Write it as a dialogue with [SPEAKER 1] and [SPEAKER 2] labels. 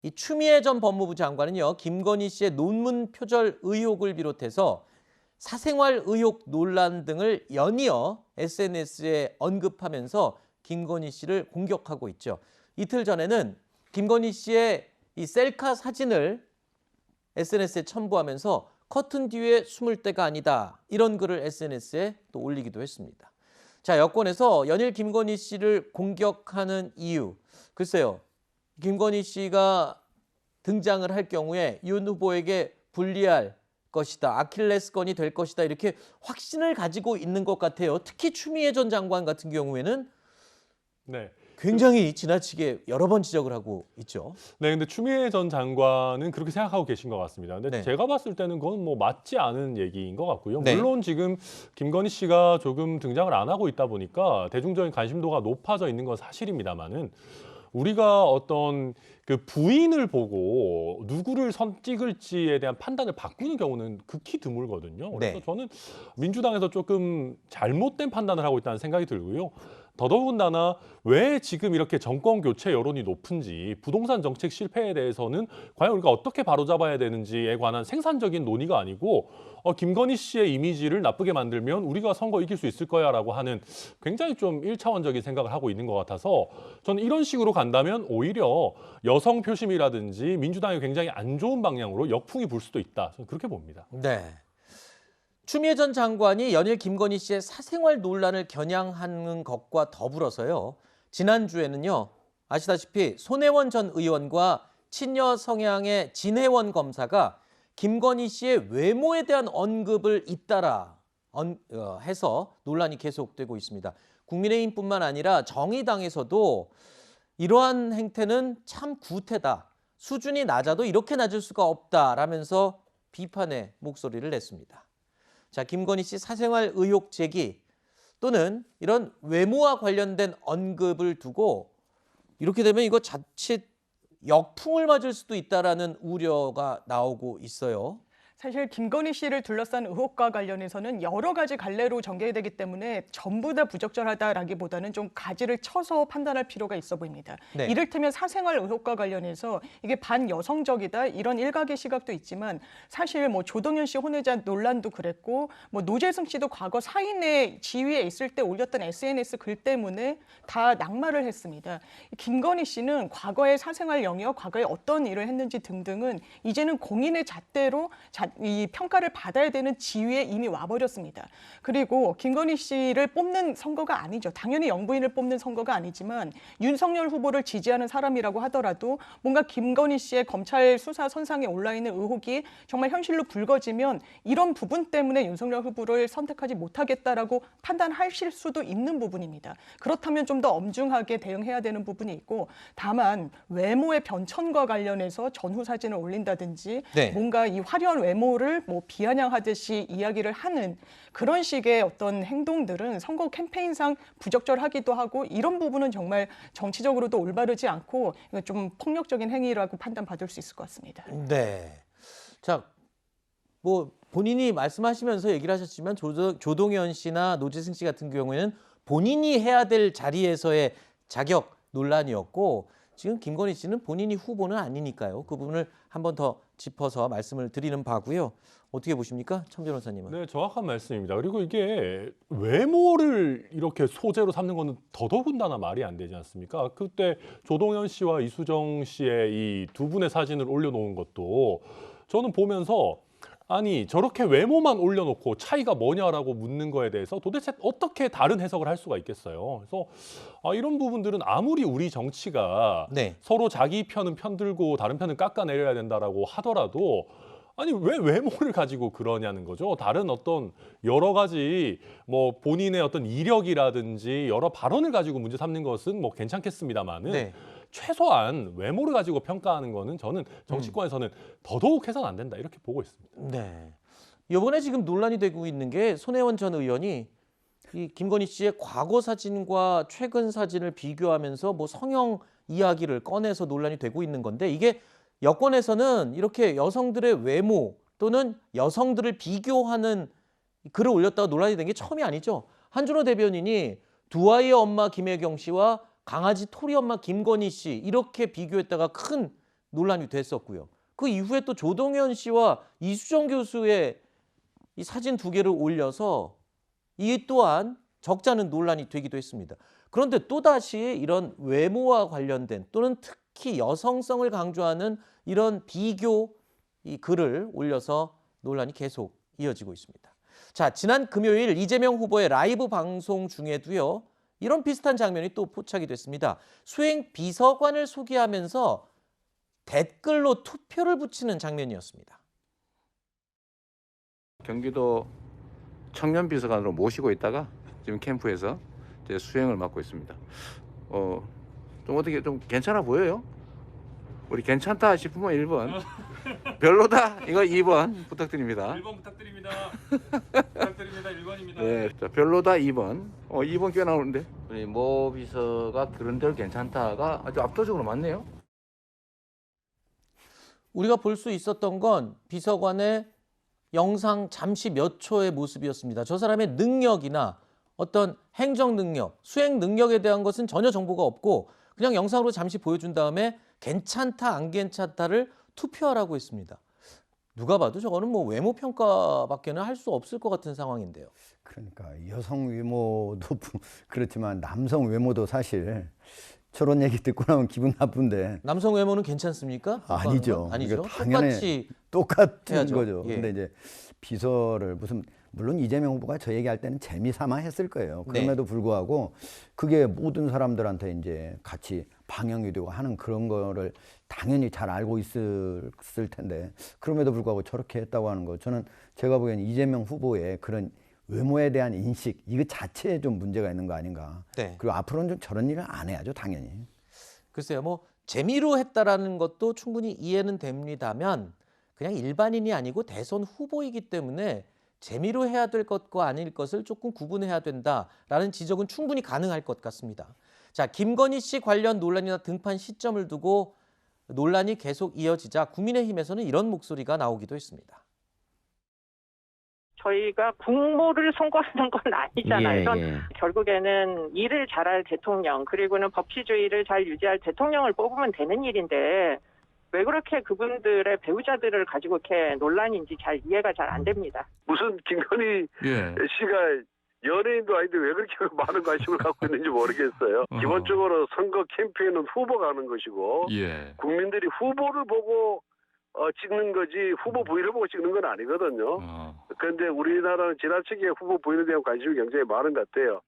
[SPEAKER 1] 이 추미애 전 법무부 장관은요, 김건희 씨의 논문 표절 의혹을 비롯해서 사생활 의혹 논란 등을 연이어 SNS에 언급하면서 김건희 씨를 공격하고 있죠. 이틀 전에는 김건희 씨의 이 셀카 사진을 SNS에 첨부하면서 커튼 뒤에 숨을 때가 아니다, 이런 글을 SNS에 또 올리기도 했습니다. 자, 여권에서 연일 김건희 씨를 공격하는 이유, 글쎄요. 김건희 씨가 등장을 할 경우에 윤 후보에게 불리할 것이다, 아킬레스건이 될 것이다, 이렇게 확신을 가지고 있는 것 같아요. 특히 추미애 전 장관 같은 경우에는
[SPEAKER 2] 네.
[SPEAKER 1] 굉장히 지나치게 여러 번 지적을 하고 있죠.
[SPEAKER 2] 네, 근데 추미애 전 장관은 그렇게 생각하고 계신 것 같습니다. 근데
[SPEAKER 1] 네.
[SPEAKER 2] 제가 봤을 때는 그건 뭐 맞지 않은 얘기인 것 같고요.
[SPEAKER 1] 네.
[SPEAKER 2] 물론 지금 김건희 씨가 조금 등장을 안 하고 있다 보니까 대중적인 관심도가 높아져 있는 건 사실입니다만은, 우리가 어떤 그 부인을 보고 누구를 찍을지에 대한 판단을 바꾸는 경우는 극히 드물거든요. 그래서
[SPEAKER 1] 네.
[SPEAKER 2] 저는 민주당에서 조금 잘못된 판단을 하고 있다는 생각이 들고요. 더더군다나 왜 지금 이렇게 정권 교체 여론이 높은지, 부동산 정책 실패에 대해서는 과연 우리가 어떻게 바로잡아야 되는지에 관한 생산적인 논의가 아니고, 김건희 씨의 이미지를 나쁘게 만들면 우리가 선거 이길 수 있을 거야라고 하는 굉장히 좀 1차원적인 생각을 하고 있는 것 같아서, 저는 이런 식으로 간다면 오히려 여성 표심이라든지 민주당이 굉장히 안 좋은 방향으로 역풍이 불 수도 있다, 저는 그렇게 봅니다.
[SPEAKER 1] 네. 추미애 전 장관이 연일 김건희 씨의 사생활 논란을 겨냥하는 것과 더불어서요, 지난주에는요, 아시다시피 손혜원 전 의원과 친여 성향의 진혜원 검사가 김건희 씨의 외모에 대한 언급을 잇따라 해서 논란이 계속되고 있습니다. 국민의힘뿐만 아니라 정의당에서도 이러한 행태는 참 구태다, 수준이 낮아도 이렇게 낮을 수가 없다라면서 비판의 목소리를 냈습니다. 자, 김건희 씨 사생활 의혹 제기 또는 이런 외모와 관련된 언급을 두고 이렇게 되면 이거 자칫 역풍을 맞을 수도 있다라는 우려가 나오고 있어요.
[SPEAKER 3] 사실 김건희 씨를 둘러싼 의혹과 관련해서는 여러 가지 갈래로 전개되기 때문에 전부 다 부적절하다라기보다는 좀 가지를 쳐서 판단할 필요가 있어 보입니다.
[SPEAKER 1] 네.
[SPEAKER 3] 이를테면 사생활 의혹과 관련해서 이게 반여성적이다, 이런 일각의 시각도 있지만, 사실 뭐 조동현 씨 혼외자 논란도 그랬고, 뭐 노재승 씨도 과거 사인의 지위에 있을 때 올렸던 SNS 글 때문에 다 낙마를 했습니다. 김건희 씨는 과거의 사생활 영역, 과거에 어떤 일을 했는지 등등은 이제는 공인의 잣대로 이 평가를 받아야 되는 지위에 이미 와버렸습니다. 그리고 김건희 씨를 뽑는 선거가 아니죠. 당연히 영부인을 뽑는 선거가 아니지만 윤석열 후보를 지지하는 사람이라고 하더라도 뭔가 김건희 씨의 검찰 수사 선상에 올라있는 의혹이 정말 현실로 불거지면 이런 부분 때문에 윤석열 후보를 선택하지 못하겠다라고 판단하실 수도 있는 부분입니다. 그렇다면 좀 더 엄중하게 대응해야 되는 부분이 있고, 다만 외모의 변천과 관련해서 전후 사진을 올린다든지
[SPEAKER 1] 네.
[SPEAKER 3] 뭔가 이 화려한 외모를 뭐 비아냥하듯이 이야기를 하는 그런 식의 어떤 행동들은 선거 캠페인상 부적절하기도 하고, 이런 부분은 정말 정치적으로도 올바르지 않고 이건 좀 폭력적인 행위라고 판단받을 수 있을 것 같습니다.
[SPEAKER 1] 네. 자, 뭐 본인이 말씀하시면서 얘기를 하셨지만 조동현 씨나 노재승 씨 같은 경우에는 본인이 해야 될 자리에서의 자격 논란이었고, 지금 김건희 씨는 본인이 후보는 아니니까요. 그 부분을 한 번 더 짚어서 말씀을 드리는 바고요. 어떻게 보십니까, 천 변호사님은?
[SPEAKER 2] 네, 정확한 말씀입니다. 그리고 이게 외모를 이렇게 소재로 삼는 거는 더더군다나 말이 안 되지 않습니까? 그때 조동현 씨와 이수정 씨의 이 두 분의 사진을 올려놓은 것도 저는 보면서, 아니 저렇게 외모만 올려놓고 차이가 뭐냐라고 묻는 거에 대해서 도대체 어떻게 다른 해석을 할 수가 있겠어요. 그래서 이런 부분들은 아무리 우리 정치가
[SPEAKER 1] 네.
[SPEAKER 2] 서로 자기 편은 편들고 다른 편은 깎아내려야 된다라고 하더라도, 아니 왜 외모를 가지고 그러냐는 거죠. 다른 어떤 여러 가지 뭐 본인의 어떤 이력이라든지 여러 발언을 가지고 문제 삼는 것은 뭐 괜찮겠습니다만은,
[SPEAKER 1] 네.
[SPEAKER 2] 최소한 외모를 가지고 평가하는 거는 저는 정치권에서는 더더욱 해서는 안 된다, 이렇게 보고 있습니다.
[SPEAKER 1] 네. 이번에 지금 논란이 되고 있는 게 손혜원 전 의원이 이 김건희 씨의 과거 사진과 최근 사진을 비교하면서 뭐 성형 이야기를 꺼내서 논란이 되고 있는 건데, 이게 여권에서는 이렇게 여성들의 외모 또는 여성들을 비교하는 글을 올렸다가 논란이 된 게 처음이 아니죠. 한준호 대변인이 두 아이의 엄마 김혜경 씨와 강아지 토리 엄마 김건희 씨 이렇게 비교했다가 큰 논란이 됐었고요. 그 이후에 또 조동현 씨와 이수정 교수의 이 사진 2개를 올려서 이 또한 적잖은 논란이 되기도 했습니다. 그런데 또다시 이런 외모와 관련된 또는 특히 여성성을 강조하는 이런 비교 이 글을 올려서 논란이 계속 이어지고 있습니다. 자, 지난 금요일 이재명 후보의 라이브 방송 중에도요. 이런 비슷한 장면이 또 포착이 됐습니다. 수행 비서관을 소개하면서 댓글로 투표를 붙이는 장면이었습니다.
[SPEAKER 4] 경기도 청년 비서관으로 모시고 있다가 지금 캠프에서 이제 수행을 맡고 있습니다. 좀 어떻게 좀 괜찮아 보여요? 우리 괜찮다 싶으면 1번, 별로다 이거 2번 부탁드립니다.
[SPEAKER 2] 1번 부탁드립니다. 부탁드립니다. 1번입니다.
[SPEAKER 4] 네, 자, 별로다 2번. 2번 꽤 나오는데. 우리 모 비서가 그런대로 괜찮다가 아주 압도적으로 많네요.
[SPEAKER 1] 우리가 볼 수 있었던 건 비서관의 영상 잠시 몇 초의 모습이었습니다. 저 사람의 능력이나 어떤 행정 능력, 수행 능력에 대한 것은 전혀 정보가 없고 그냥 영상으로 잠시 보여준 다음에 괜찮다, 안 괜찮다를 투표하라고 했습니다. 누가 봐도 저거는 뭐 외모 평가밖에는 할 수 없을 것 같은 상황인데요.
[SPEAKER 5] 그러니까 여성 외모도 그렇지만 남성 외모도 사실 저런 얘기 듣고 나면 기분 나쁜데
[SPEAKER 1] 남성 외모는 괜찮습니까?
[SPEAKER 5] 아니죠.
[SPEAKER 1] 아니죠.
[SPEAKER 5] 이거 당연히
[SPEAKER 1] 똑같이
[SPEAKER 5] 똑같은
[SPEAKER 1] 해야죠.
[SPEAKER 5] 거죠.
[SPEAKER 1] 예.
[SPEAKER 5] 근데 이제 비서를 무슨 물론 이재명 후보가 저 얘기할 때는 재미삼아 했을 거예요. 그럼에도 불구하고 그게 모든 사람들한테 이제 같이 방영이 되고 하는 그런 거를 당연히 잘 알고 있을 텐데 그럼에도 불구하고 저렇게 했다고 하는 거 저는 제가 보기에는 이재명 후보의 그런 외모에 대한 인식 이거 자체에 좀 문제가 있는 거 아닌가.
[SPEAKER 1] 네.
[SPEAKER 5] 그리고 앞으로는 좀 저런 일을 안 해야죠, 당연히.
[SPEAKER 1] 글쎄요, 뭐 재미로 했다라는 것도 충분히 이해는 됩니다만 그냥 일반인이 아니고 대선 후보이기 때문에 재미로 해야 될 것과 아닐 것을 조금 구분해야 된다라는 지적은 충분히 가능할 것 같습니다. 자, 김건희 씨 관련 논란이나 등판 시점을 두고 논란이 계속 이어지자 국민의힘에서는 이런 목소리가 나오기도 했습니다.
[SPEAKER 6] 저희가 국무를 선거하는 건 아니잖아요.
[SPEAKER 7] 예, 예.
[SPEAKER 6] 결국에는 일을 잘할 대통령 그리고는 법치주의를 잘 유지할 대통령을 뽑으면 되는 일인데 왜 그렇게 그분들의 배우자들을 가지고 이렇게 논란인지 잘 이해가 잘 안 됩니다.
[SPEAKER 8] 무슨 김건희 씨가 연예인도 아닌데 왜 그렇게 많은 관심을 갖고 있는지 모르겠어요. 기본적으로 선거 캠페인은 후보가 하는 것이고 국민들이 후보를 보고 찍는 거지 후보 부인을 보고 찍는 건 아니거든요. 그런데 우리나라는 지나치게 후보 부인에 대한 관심이 굉장히 많은 것 같아요.